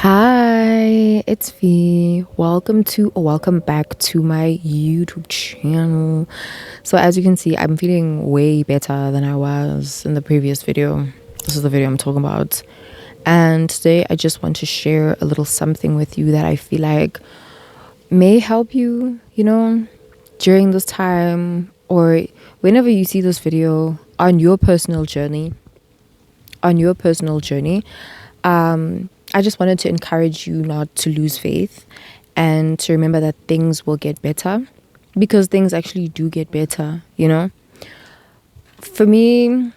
Hi, it's V. Welcome back to my YouTube channel. So as you can see, I'm feeling way better than I was in the previous video. This is the video I'm talking about. And today I just want to share a little something with you that I feel like may help you, during this time or whenever you see this video on your personal journey. I just wanted to encourage you not to lose faith and to remember that things will get better, because things actually do get better. For me,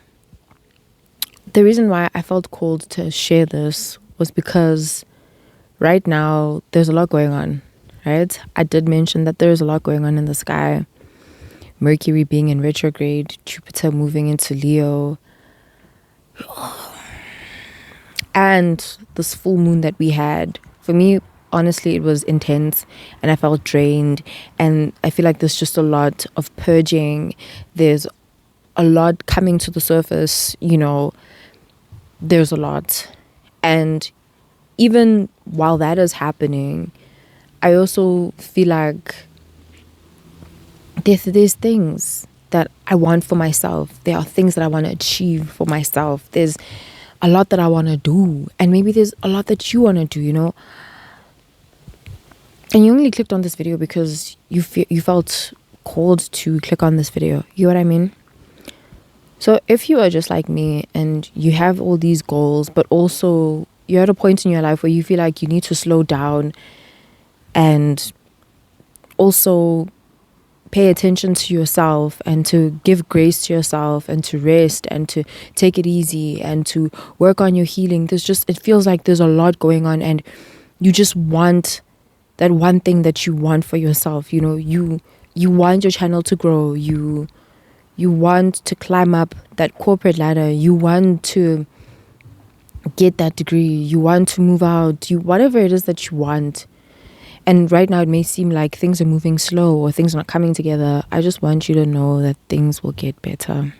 the reason why I felt called to share this was because right now there's a lot going on, right? I did mention that there's a lot going on in the sky. Mercury being in retrograde, Jupiter moving into Leo, and this full moon that we had. For me, honestly, it was intense and I felt drained, and I feel like there's just a lot of purging. There's a lot coming to the surface. There's a lot. And even while that is happening, I also feel like there's things that I want for myself. There are things that I want to achieve for myself. There's a lot that I want to do, and maybe there's a lot that you want to do. And you only clicked on this video because you felt called to click on this video. You know what I mean? So if you are just like me and you have all these goals, but also you're at a point in your life where you feel like you need to slow down and also pay attention to yourself and to give grace to yourself and to rest and to take it easy and to work on your healing. It feels like there's a lot going on, and you just want that one thing that you want for yourself. You want your channel to grow. You want to climb up that corporate ladder. You want to get that degree. You want to move out. Whatever it is that you want. And right now it may seem like things are moving slow or things are not coming together. I just want you to know that things will get better.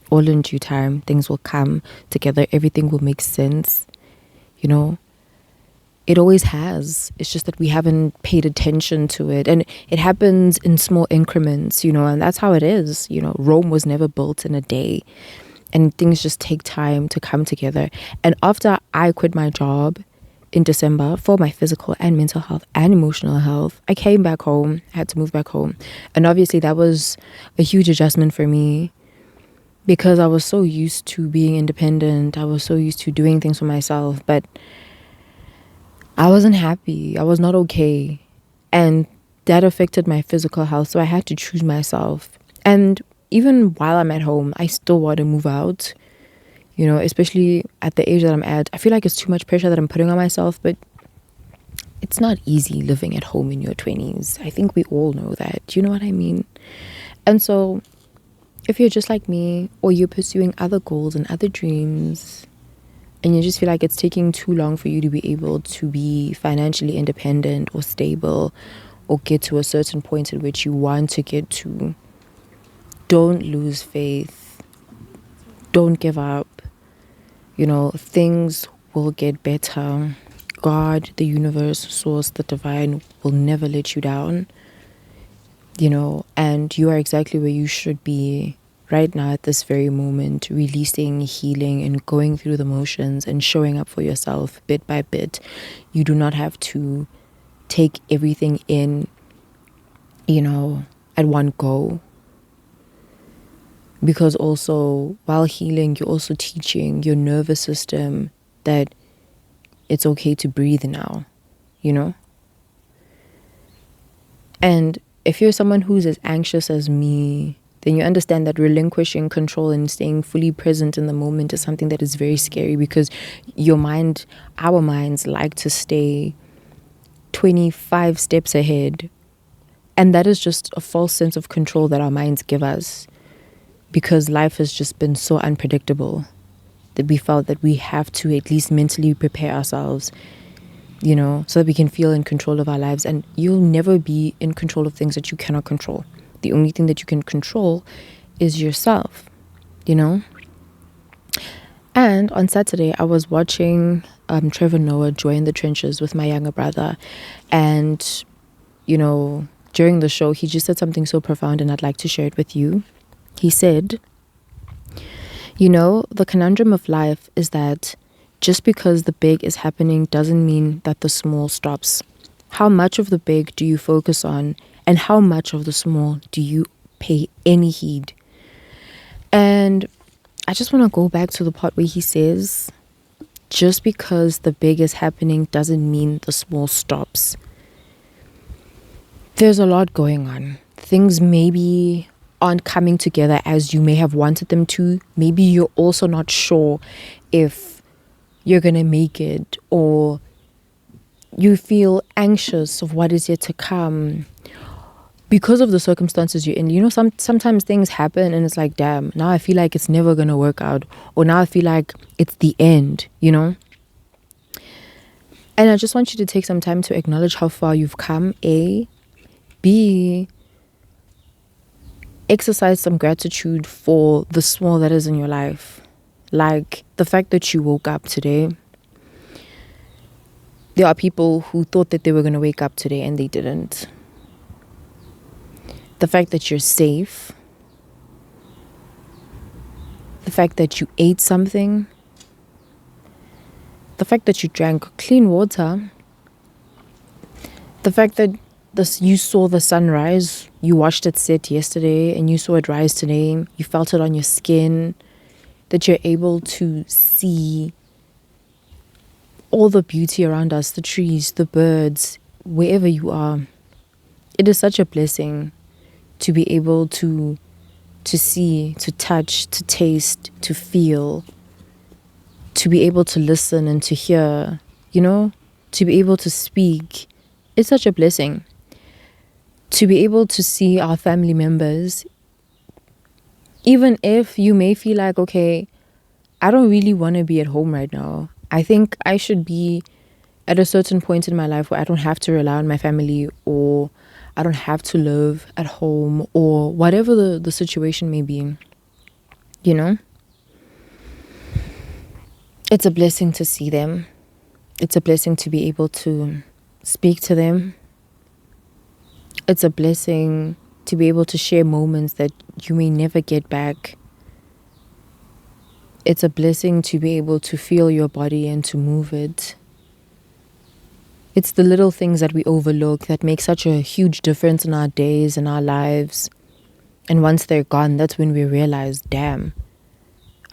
All in due time, things will come together. Everything will make sense. It always has. It's just that we haven't paid attention to it. And it happens in small increments, and that's how it is. Rome was never built in a day. And things just take time to come together. And after I quit my job in December for my physical and mental health and emotional health, I came back home. I had to move back home. And obviously that was a huge adjustment for me, because I was so used to being independent. I was so used to doing things for myself, but I wasn't happy. I was not okay. And that affected my physical health. So I had to choose myself. And even while I'm at home, I still want to move out. Especially at the age that I'm at, I feel like it's too much pressure that I'm putting on myself, but it's not easy living at home in your 20s. I think we all know that. Do you know what I mean? And so if you're just like me, or you're pursuing other goals and other dreams, and you just feel like it's taking too long for you to be able to be financially independent or stable or get to a certain point at which you want to get to, don't lose faith. Don't give up. Things will get better. God, the universe, source, the divine will never let you down. And you are exactly where you should be right now at this very moment, releasing, healing, and going through the motions and showing up for yourself bit by bit. You do not have to take everything in, at one go. Because also, while healing, you're also teaching your nervous system that it's okay to breathe now, And if you're someone who's as anxious as me, then you understand that relinquishing control and staying fully present in the moment is something that is very scary, because our minds like to stay 25 steps ahead. And that is just a false sense of control that our minds give us, because life has just been so unpredictable that we felt that we have to at least mentally prepare ourselves, so that we can feel in control of our lives. And you'll never be in control of things that you cannot control. The only thing that you can control is yourself, And on Saturday, I was watching Trevor Noah Joy in the Trenches with my younger brother. And, during the show, he just said something so profound, and I'd like to share it with you. He said, the conundrum of life is that just because the big is happening doesn't mean that the small stops. How much of the big do you focus on, and how much of the small do you pay any heed? And I just want to go back to the part where he says, just because the big is happening doesn't mean the small stops. There's a lot going on. Things maybe aren't coming together as you may have wanted them to. Maybe you're also not sure if you're going to make it, or you feel anxious of what is yet to come because of the circumstances you're in. Sometimes things happen and it's like, damn, now I feel like it's never going to work out, or now I feel like it's the end, And I just want you to take some time to acknowledge how far you've come, A. B, exercise some gratitude for the small that is in your life. Like the fact that you woke up today. There are people who thought that they were going to wake up today and they didn't. The fact that you're safe. The fact that you ate something. The fact that you drank clean water. The fact that you saw the sunrise. You watched it set yesterday and you saw it rise today. You felt it on your skin. That you're able to see all the beauty around us, the trees, the birds, wherever you are. It is such a blessing to be able to see, to touch, to taste, to feel, to be able to listen and to hear, to be able to speak. It's such a blessing. To be able to see our family members, even if you may feel like, okay, I don't really want to be at home right now. I think I should be at a certain point in my life where I don't have to rely on my family, or I don't have to live at home, or whatever the situation may be. It's a blessing to see them. It's a blessing to be able to speak to them. It's a blessing to be able to share moments that you may never get back. It's a blessing to be able to feel your body and to move it. It's the little things that we overlook that make such a huge difference in our days and our lives. And once they're gone, that's when we realize, damn,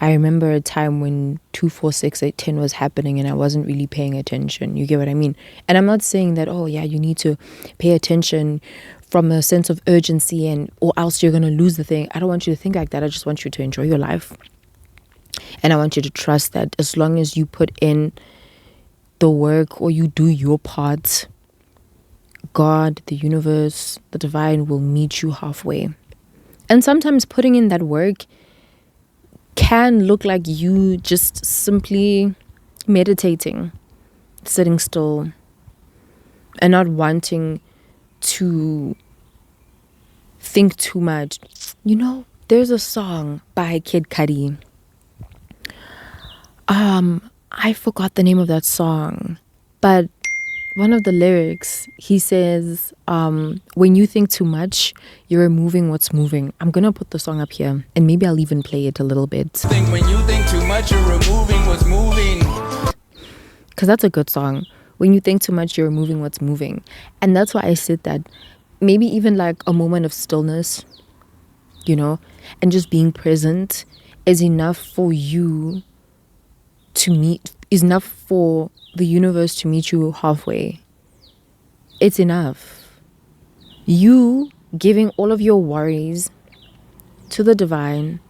I remember a time when 2, 4, 6, 8, 10 was happening and I wasn't really paying attention. You get what I mean? And I'm not saying that, oh yeah, you need to pay attention from a sense of urgency or else you're going to lose the thing. I don't want you to think like that. I just want you to enjoy your life. And I want you to trust that as long as you put in the work or you do your part, God, the universe, the divine will meet you halfway. And sometimes putting in that work can look like you just simply meditating, sitting still, and not wanting to think too much. There's a song by Kid Cudi. I forgot the name of that song, but one of the lyrics, he says, when you think too much, you're removing what's moving. I'm going to put the song up here and maybe I'll even play it a little bit. When you think too much, you're removing what's moving. Because that's a good song. When you think too much, you're removing what's moving. And that's why I said that maybe even like a moment of stillness, and just being present is enough for you is enough for the universe to meet you halfway. It's enough. You giving all of your worries to the divine,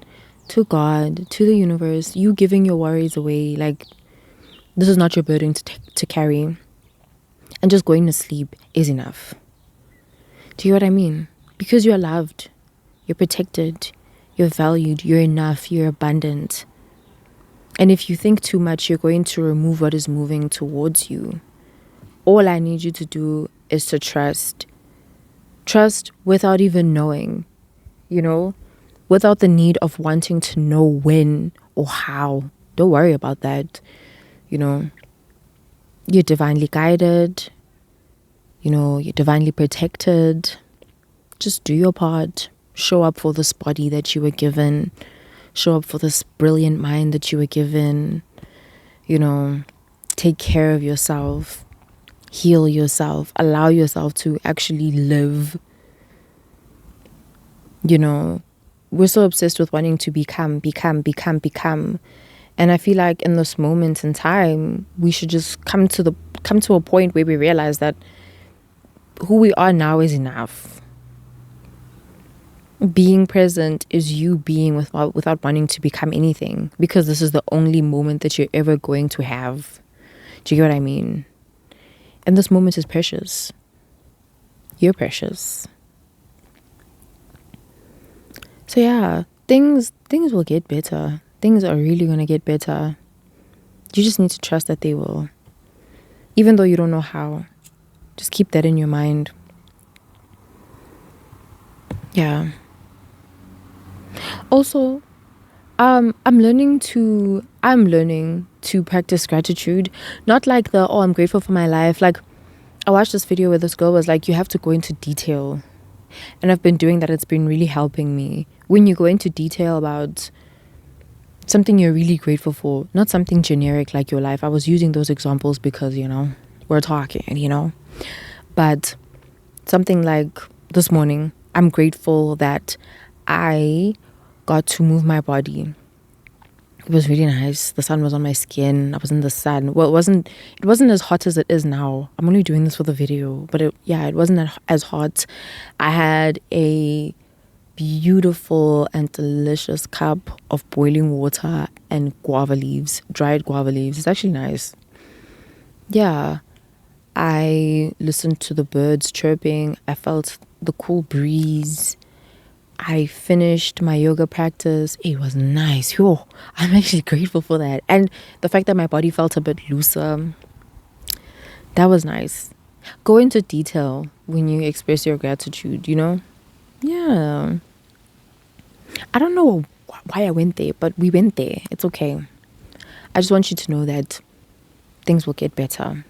to God, to the universe, you giving your worries away, like this is not your burden to carry, and just going to sleep is enough. Do you know what I mean? Because you're loved, you're protected, you're valued, you're enough, you're abundant. And if you think too much, you're going to remove what is moving towards you. All I need you to do is to trust. Trust without even knowing, without the need of wanting to know when or how. Don't worry about that. You know, you're divinely guided. You know, you're divinely protected. Just do your part. Show up for this body that you were given. Show up for this brilliant mind that you were given. You know, take care of yourself. Heal yourself. Allow yourself to actually live. You know, we're so obsessed with wanting to become. And I feel like in this moment in time, we should just come to a point where we realize that who we are now is enough. Being present is you being without wanting to become anything, because this is the only moment that you're ever going to have. Do you get what I mean? And this moment is precious. You're precious. So yeah, things will get better. Things are really going to get better. You just need to trust that they will. Even though you don't know how. Just keep that in your mind. Yeah. Also, I'm learning to practice gratitude. Not like I'm grateful for my life. Like, I watched this video where this girl was like, you have to go into detail. And I've been doing that. It's been really helping me. When you go into detail about something you're really grateful for, not something generic like your life. I was using those examples because, we're talking, But something like this morning, I'm grateful that I got to move my body. It was really nice. The sun was on my skin. I was in the sun. Well, it wasn't as hot as it is now. I'm only doing this for the video, but it wasn't as hot. I had a beautiful and delicious cup of boiling water and dried guava leaves. It's actually nice. Yeah. I listened to the birds chirping. I felt the cool breeze. I finished my yoga practice. It was nice. Yo, I'm actually grateful for that. And the fact that my body felt a bit looser, that was nice. Go into detail when you express your gratitude, Yeah. I don't know why I went there, but we went there. It's okay. I just want you to know that things will get better.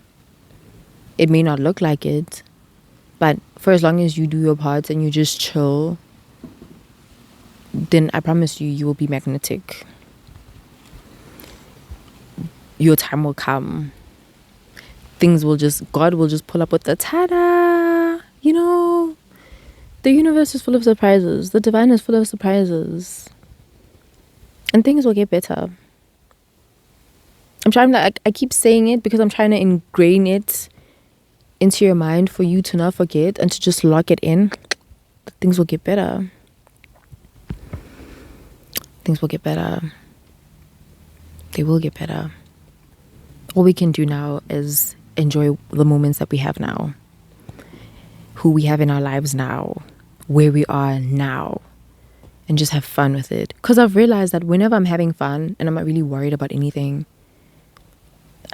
It may not look like it, but for as long as you do your part and you just chill, then I promise you will be magnetic. Your time will come. God will just pull up with the ta-da. The universe is full of surprises. The divine is full of surprises. And things will get better. I keep saying it because I'm trying to ingrain it into your mind for you to not forget and to just lock it in. Things will get better. Things will get better. They will get better. All we can do now is enjoy the moments that we have now. Who we have in our lives now. Where we are now. And just have fun with it. Because I've realized that whenever I'm having fun and I'm not really worried about anything,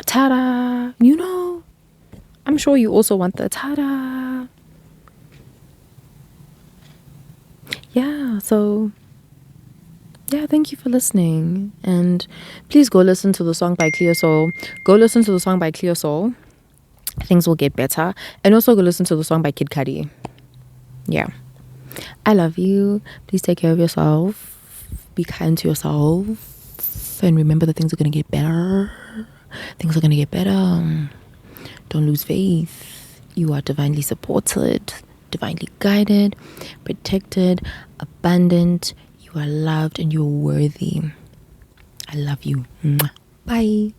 ta-da, I'm sure you also want the ta-da. Yeah, so yeah, thank you for listening. And please go listen to the song by Clear Soul. Go listen to the song by Clear Soul. Things will get better. And also go listen to the song by Kid Cudi. Yeah. I love you. Please take care of yourself. Be kind to yourself. And remember that things are going to get better. Things are going to get better. Don't lose faith. You are divinely supported, divinely guided, protected, abundant. You are loved and you're worthy. I love you. Bye.